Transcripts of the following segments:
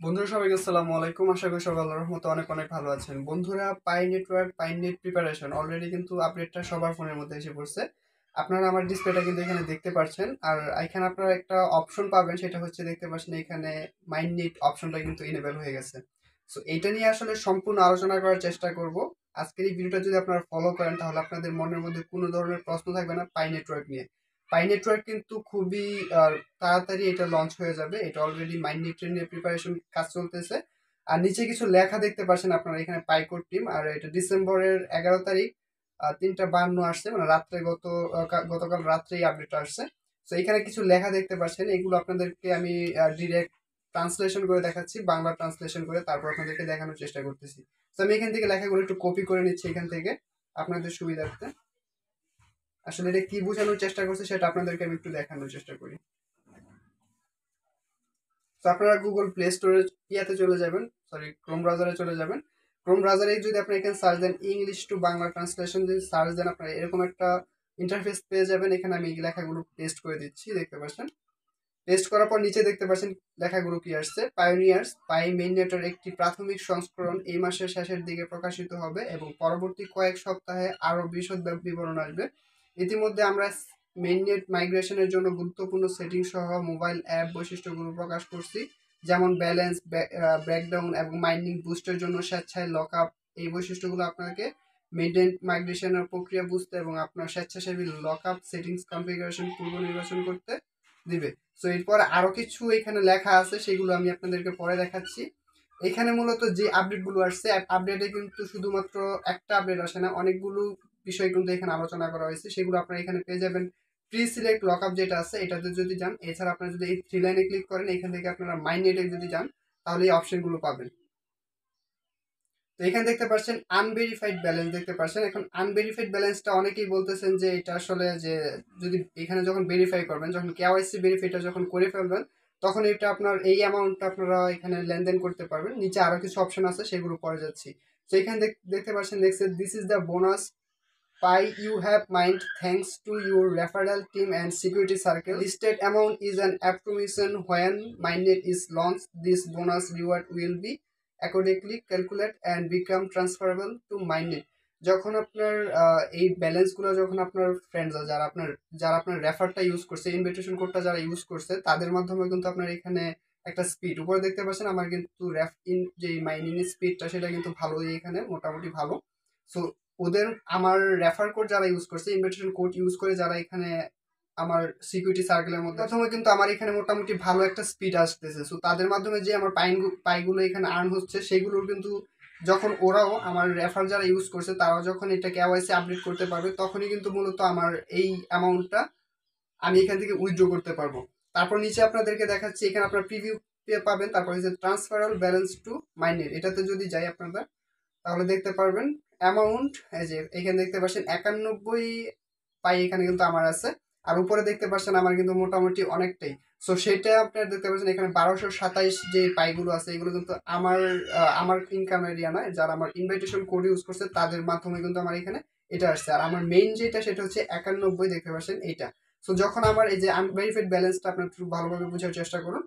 বন্ধুরা সবাইকে আসসালামু আলাইকুম। আশা করি সবাই আল্লাহর রহমতে অনেক অনেক ভালো আছেন। বন্ধুরা, পাই নেটওয়ার্ক পাই নেট প্রিপারেশন অলরেডি কিন্তু আপডেটটা সবার ফোনের মধ্যে এসে পড়ছে। আপনারা আমার ডিসপ্লেটা কিন্তু এখানে দেখতে পাচ্ছেন, আর এখানে আপনারা একটা অপশন পাবেন, সেটা হচ্ছে দেখতে পাচ্ছেন এখানে মাইনেট অপশনটা কিন্তু এনেবল হয়ে গেছে। সো এইটা নিয়ে আসলে সম্পূর্ণ আলোচনা করার চেষ্টা করব। আজকের এই ভিডিওটা যদি আপনারা ফলো করেন তাহলে আপনাদের মনের মধ্যে কোনো ধরনের প্রশ্ন থাকবে না পাই নেটওয়ার্ক নিয়ে। পাই নেটওয়ার্ক কিন্তু খুবই তাড়াতাড়ি এটা লঞ্চ হয়ে যাবে। এটা অলরেডি মাইন্ড নিয়ে প্রিপারেশন কাজ চলতেছে। আর নিচে কিছু লেখা দেখতে পাচ্ছেন আপনারা, এখানে পাইকোর টিম, আর এটা ডিসেম্বরের 11 তারিখ 3:52 আসছে, মানে রাত্রে গতকাল রাত্রেই আপডেট আসছে। তো এখানে কিছু লেখা দেখতে পাচ্ছেন, এগুলো আপনাদেরকে আমি ডিরেক্ট ট্রান্সলেশন করে দেখাচ্ছি, বাংলা ট্রান্সলেশন করে তারপর আপনাদেরকে দেখানোর চেষ্টা করতেছি। তো আমি এখান থেকে লেখাগুলো একটু কপি করে নিচ্ছি এখান থেকে আপনাদের সুবিধার্থে। আসলে এটা কি বোঝানোর চেষ্টা করছে সেটা আপনাদেরকে আমি একটু দেখানোর চেষ্টা করি। তো আপনারা গুগল প্লে স্টোরে ইয়াতে চলে যাবেন, সরি ক্রোম ব্রাউজারে চলে যাবেন। ক্রোম ব্রাউজারে যদি আপনি এখানে সার্চ দেন ইংলিশ টু বাংলা ট্রান্সলেশন, যদি সার্চ দেন আপনারা এরকম একটা ইন্টারফেস পেয়ে যাবেন। এখানে আমি এই লেখাগুলো পেস্ট করে দিচ্ছি, দেখতে পাচ্ছেন। পেস্ট করার পর নিচে দেখতে পাচ্ছেন লেখাগুলো কি আসছে, পাইওনিয়ার্স পাই মেইননেটের একটি প্রাথমিক সংস্করণ এই মাসের শেষের দিকে প্রকাশিত হবে এবং পরবর্তী কয়েক সপ্তাহে আরো বিশদ বিবরণ আসবে। ইতিমধ্যে আমরা মেইননেট মাইগ্রেশনের জন্য গুরুত্বপূর্ণ সেটিং সহ মোবাইল অ্যাপ বৈশিষ্ট্যগুলো প্রকাশ করছি, যেমন ব্যালেন্স, ব্রেকডাউন এবং মাইনিং বুস্টের জন্য স্বেচ্ছায় লক আপ। এই বৈশিষ্ট্যগুলো আপনাকে মেইননেট মাইগ্রেশনের প্রক্রিয়া বুঝতে এবং আপনার স্বেচ্ছাসেবী লক আপ সেটিংস কনফিগারেশন পূর্ব নির্বাচন করতে দিবে। সো এরপর আরো কিছু এখানে লেখা আছে, সেগুলো আমি আপনাদেরকে পরে দেখাচ্ছি। এখানে মূলত যে আপডেটগুলো আসছে, আপডেটে কিন্তু শুধুমাত্র একটা আপডেট আসে না, অনেকগুলো বিষয় কিন্তু এখানে আলোচনা করা হয়েছে, সেগুলো আপনারা এখানে পেয়ে যাবেন। প্রি সিলেক্ট লকআপ যেটা আছে এটাতে যদি যান, এছাড়া আপনারা যদি এই থ্রি লাইনে ক্লিক করেন, এখান থেকে আপনারা মাইনেটে যদি যান তাহলে এই অপশনগুলো পাবেন। তো এখানে দেখতে পাচ্ছেন আনভেরিফাইড ব্যালেন্স দেখতে পাচ্ছেন। এখন আনভেরিফাইড ব্যালেন্সটা অনেকেই বলতেছেন যে এটা আসলে যে যদি এখানে যখন ভেরিফাই করবেন, যখন কেওয়াইসি ভেরিফাইটা যখন করে ফেলবেন, তখন এটা আপনার এই অ্যামাউন্টটা আপনারা এখানে লেনদেন করতে পারবেন। নিচে আরো কিছু অপশন আছে, সেগুলো পরে যাচ্ছি। তো এখানে দেখতে পাচ্ছেন দেখছে this is the bonus pie you have mined thanks to your referral team and security circle. Listed amount is an approximation. When Mainnet is launched, this bonus reward will be accordingly calculated and become transferable to Mainnet. যখন আপনার এই ব্যালেন্সগুলো যখন আপনার friends যারা আপনার রেফারটা use করছে, invitation কোডটা যারা ইউজ করছে, তাদের মাধ্যমে কিন্তু আপনার এখানে একটা স্পিড উপরে দেখতে পাচ্ছেন। আমার কিন্তু যে মাইনিং স্পিডটা সেটা কিন্তু ভালোই, এখানে মোটামুটি ভালো। সো ওদের আমার রেফার কোড যারা ইউজ করছে, ইনভিটেশন কোড ইউজ করে যারা এখানে আমার সিকিউরিটি সার্কেলের মধ্যে প্রথমে কিন্তু আমার এখানে মোটামুটি ভালো একটা স্পিড আসতেছে। সো তাদের মাধ্যমে যে আমার পাইগুলো এখানে আর্ন হচ্ছে, সেগুলোর কিন্তু যখন ওরাও আমার রেফার যারা ইউজ করছে তারাও যখন এটা কেওয়াইসি আপডেট করতে পারবে, তখনই কিন্তু মূলত আমার এই অ্যামাউন্টটা আমি এখান থেকে উইথড্র করতে পারবো। তারপর নিচে আপনাদেরকে দেখাচ্ছি, এখানে আপনার প্রিভিউ পাবেন। তারপর হচ্ছে ট্রান্সফারাল ব্যালেন্স টু মাইনেট, এটাতে যদি যাই আপনারা তাহলে দেখতে পারবেন অ্যামাউন্ট, এই যে এখানে দেখতে পাচ্ছেন 91 পাই এখানে কিন্তু আমার আছে। আর উপরে দেখতে পাচ্ছেন আমার কিন্তু মোটামুটি অনেকটাই। সো সেটা আপনারা দেখতে পাচ্ছেন এখানে 1227 যে পাইগুলো আছে, এগুলো কিন্তু আমার ইনকাম এরিয়া নয়, যারা আমার ইনভাইটেশন কোড ইউজ করছে তাদের মাধ্যমে কিন্তু আমার এখানে এটা আসছে। আর আমার মেইন যেটা সেটা হচ্ছে 91 দেখতে পাচ্ছেন এইটা। সো যখন আমার এই যে আনভেরিফাইড ব্যালেন্সটা আপনার একটু ভালোভাবে বোঝার চেষ্টা করুন।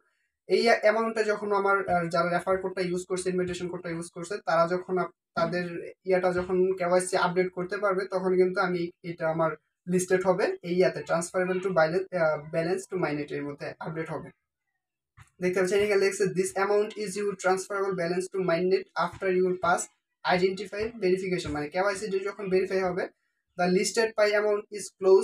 এই অ্যামাউন্টটা যখন আমার যারা রেফার কোডটা ইউজ করছে, ইনভিটেশন কোডটা ইউজ করছে, তারা যখন তাদের ইয়াটা যখন কেওয়াইসি আপডেট করতে পারবে, তখন কিন্তু আমি এটা আমার লিস্টেড হবে এই ইয়াতে transferable to balance to mainnet এর মধ্যে আপডেট হবে। দেখতে পাচ্ছেন এখানে লেখছে this amount is your transferable balance to mainnet after your pass identify verification, মানে কেওয়াইসি যখন ভেরিফাই হবে, the listed Pi amount is close.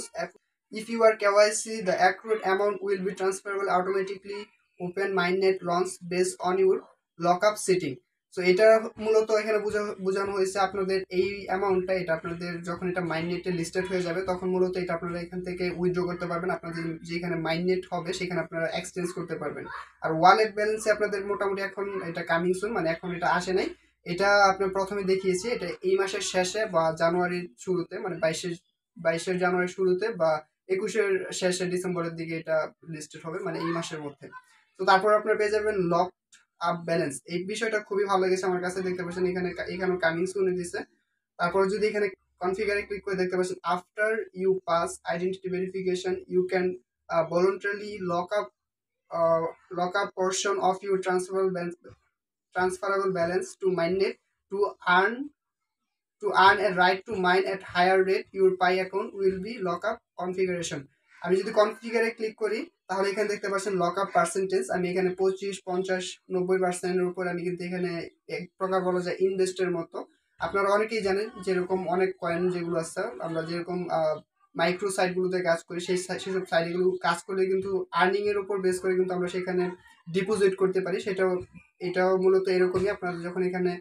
If you are KYC, the accrued amount will be transferable automatically. Open Mainnet launch based on your lockup setting. So এটা মূলত এখানে বোঝানো হয়েছে আপনাদের এই অ্যামাউন্টটা, এটা আপনাদের যখন এটা মাইননেটে লিস্টেড হয়ে যাবে তখন মূলত এটা আপনারা এখান থেকে উইথড্র করতে পারবেন। আপনাদের যেখানে মাইননেট হবে সেখানে আপনারা এক্সচেঞ্জ করতে পারবেন। আর ওয়ালেট ব্যালেন্সে আপনাদের মোটামুটি এখন এটা কামিং সুন, মানে এখন এটা আসে নাই। এটা আপনার প্রথমে দেখিয়েছি, এটা এই মাসের শেষে বা জানুয়ারির শুরুতে, মানে বাইশের জানুয়ারির শুরুতে বা 21-এর শেষে ডিসেম্বরের দিকে এটা লিস্টেড হবে, মানে এই মাসের মধ্যে। তো তারপর আপনারা পেয়ে যাবেন লক আপ ব্যালেন্স। এই বিষয়টা খুবই ভালো লেগেছে আমার কাছে। দেখতে পাচ্ছেন এখানে কামিং সুনে দিছে। তারপর যদি এখানে কনফিগারে ক্লিক করে দেখতে পাচ্ছেন after you pass identity verification you can voluntarily lock up lock up portion of your transferable balance to Mainnet to earn a right to mine at higher rate. Your Pi account will be lockup configuration. আমি যদি কনফিগারে click করি তাহলে এখানে দেখতে পাচ্ছেন lock-up percentage. আমি এখানে 25, 50, 90% উপর আমি কিন্তু এখানে এক প্রকার বলা যায় ইনভেস্টের মতো। আপনারা অনেকেই জানেন যেরকম অনেক কয়েন যেগুলো আছে, আমরা যেরকম মাইক্রো সাইটগুলোতে কাজ করি, সেসব সাইটগুলো কাজ করলে কিন্তু আর্নিং এর উপর বেস করে কিন্তু আমরা সেখানে ডিপোজিট করতে পারি। এটাও মূলত এরকমই। আপনারা যখন এখানে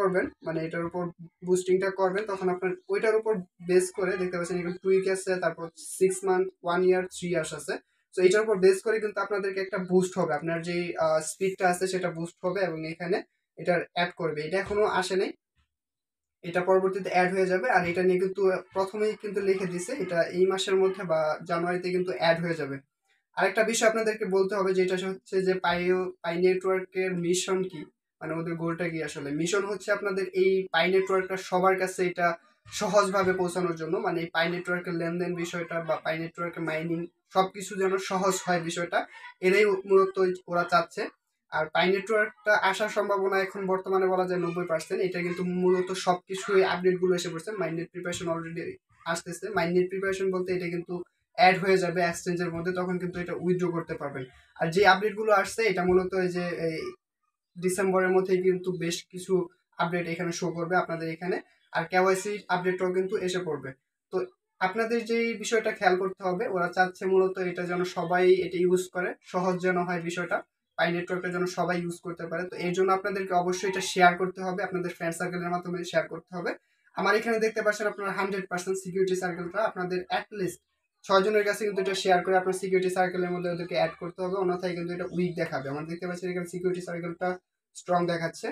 করবেন, মানে এটার উপর বুস্টিংটা করবেন, তখন আপনার ওইটার উপর বেস করে দেখতে পাচ্ছেন এখানে 2 উইক আছে, তারপর 6 মান্থ, 1 ইয়ার, 3 ইয়ার্স আছে। তো এটার উপর বেস করে কিন্তু আপনাদেরকে একটা বুস্ট হবে, আপনার যে স্পিডটা আছে সেটা বুস্ট হবে এবং এখানে এটার অ্যাড করবে। এটা এখনো আসে নাই, এটা পরবর্তীতে অ্যাড হয়ে যাবে। আর এটা নিয়ে কিন্তু প্রথমেই কিন্তু লিখে দিছে এটা এই মাসের মধ্যে বা জানুয়ারিতে কিন্তু অ্যাড হয়ে যাবে। আরেকটা বিষয় আপনাদেরকে বলতে হবে, যেটা হচ্ছে যে পাই নেটওয়ার্কের মিশন কি, মানে ওদের গোলটা কি। আসলে মিশন হচ্ছে আপনাদের এই পাই নেটওয়ার্কটা সবার কাছে এটা সহজভাবে পৌঁছানোর জন্য, মানে এই পাই নেটওয়ার্কের লেনদেন বিষয়টা বা পাই নেটওয়ার্কের মাইনিং সবকিছু যেন সহজ হয় বিষয়টা, এটাই মূলত ওরা চাচ্ছে। আর পাই নেটওয়ার্কটা আসার সম্ভাবনা এখন বর্তমানে বলা যায় 90%। এটা কিন্তু মূলত সবকিছুই আপডেটগুলো এসে পড়ছে। মাইন্ডনেট প্রিপারেশন অলরেডি আসতেছে। মাইন্ডনেট প্রিপারেশন বলতে এটা কিন্তু অ্যাড হয়ে যাবে এক্সচেঞ্জের মধ্যে, তখন কিন্তু এটা উইথড্র করতে পারবেন। আর যে আপডেটগুলো আসছে এটা মূলত এই যে এই ডিসেম্বরের মধ্যে কিন্তু বেশ কিছু আপডেট এখানে শো করবে আপনাদের এখানে। আর কেওয়াইসি আপডেটটাও কিন্তু এসে পড়বে। তো আপনাদের যে বিষয়টা খেয়াল করতে হবে, ওরা চাচ্ছে মূলত এটা যেন সবাই এটা ইউজ করে, সহজ যেন হয় বিষয়টা, পাই নেটওয়ার্কটা যেন সবাই ইউজ করতে পারে। তো এর জন্য আপনাদেরকে অবশ্যই এটা শেয়ার করতে হবে, আপনাদের ফ্রেন্ড সার্কেলের মাধ্যমে শেয়ার করতে হবে। আমার এখানে দেখতে পাচ্ছেন আপনার 100% সিকিউরিটি সার্কেলটা আপনাদের অ্যাটলিস্ট 6 জনের কাছে কিন্তু এটা শেয়ার করে আপনার সিকিউরিটি সার্কেলের মধ্যে ওদেরকে অ্যাড করতে হবে, অন্যথায় কিন্তু এটা উইক দেখাবে। আমার দেখতে পাচ্ছেন এখানে সিকিউরিটি সার্কেলটা স্ট্রং দেখাচ্ছে,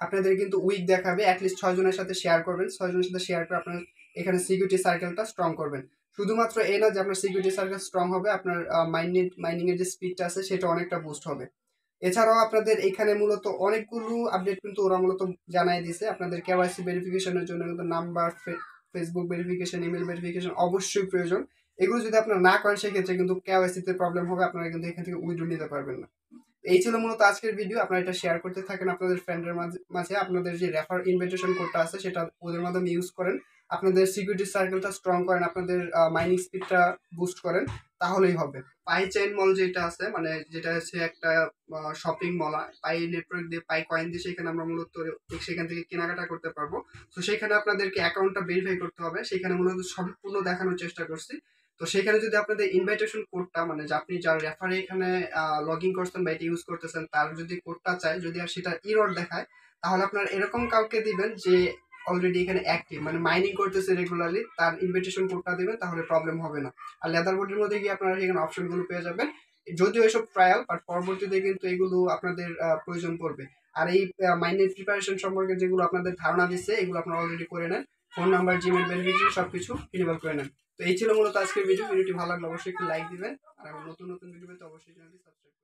আপনাদের কিন্তু উইক দেখাবে। অ্যাটলিস্ট 6 জনের সাথে শেয়ার করবেন, 6 জনের সাথে শেয়ার করে আপনার এখানে সিকিউরিটি সার্কেলটা স্ট্রং করবেন। শুধুমাত্র এই না যে আপনার সিকিউরিটি সার্কেল স্ট্রং হবে, আপনার মাইনিং এর যে স্পিডটা আছে সেটা অনেকটা বুস্ট হবে। এছাড়াও আপনাদের এখানে মূলত অনেকগুলো আপডেট কিন্তু ওরা মূলত জানাই দিছে। আপনাদের কেওয়াইসি ভেরিফিকেশনের জন্য কিন্তু number, Facebook verification, email verification অবশ্যই প্রয়োজন। এগুলো যদি আপনারা না করেন সেক্ষেত্রে কিন্তু কেওয়াইসিতে প্রবলেম হবে, আপনারা কিন্তু এখান থেকে উইথড্র নিতে পারবেন না। এই ছিল মূলত আজকের ভিডিও। আপনারা এটা শেয়ার করতে থাকেন আপনাদের ফ্রেন্ডের মাঝে। আপনাদের যে রেফার ইনভিটেশন কোডটা আছে সেটা ওদের মাধ্যমে ইউজ করেন, আপনাদের সিকিউরিটি সার্কেলটা স্ট্রং করেন, আপনাদের মাইনিং স্পিডটা বুস্ট করেন, তাহলেই হবে। পাই চেইন মল যেটা আছে, মানে যেটা হচ্ছে একটা শপিং মল, পাই নেটওয়ার্ক দিয়ে, পাই কয়েন দিয়ে সেখানে আমরা মূলত সেখান থেকে কেনাকাটা করতে পারবো। তো সেখানে আপনাদেরকে অ্যাকাউন্টটা ভেরিফাই করতে হবে, সেখানে মূলত সম্পূর্ণ দেখানোর চেষ্টা করছি। তো সেখানে যদি আপনাদের ইনভাইটেশন কোডটা, মানে যে আপনি যার রেফারে এখানে লগ ইন করছেন বা এটা ইউজ করতেছেন, তার যদি কোডটা চায়, যদি আর সেটা ইরর দেখায়, তাহলে আপনার এরকম কাউকে দিবেন যে অলরেডি এখানে অ্যাক্টিভ, মানে মাইনিং করতেছে রেগুলারলি, তার ইনভিটেশন কোডটা দিবেন, তাহলে প্রবলেম হবে না। আর লেদার বোর্ডের মধ্যে গিয়ে আপনারা এখানে অপশনগুলো পেয়ে যাবেন। যদিও এসব ট্রায়াল, বাট পরবর্তীতে কিন্তু এগুলো আপনাদের প্রয়োজন পড়বে। আর এই মাইনের প্রিপারেশন সম্পর্কে যেগুলো আপনাদের ধারণা দিচ্ছে, এগুলো আপনারা অলরেডি করে নেন। ফোন নাম্বার, জিমেল ভেরিফিকেশন সবকিছু ইনেবল করে নেন। তো এই ছিল মূলত আজকের ভিডিওটি ভালো লাগলে অবশ্যই একটু লাইক দিবেন, আর নতুন নতুন ভিডিও পেতে অবশ্যই চ্যানেলটি সাবস্ক্রাইব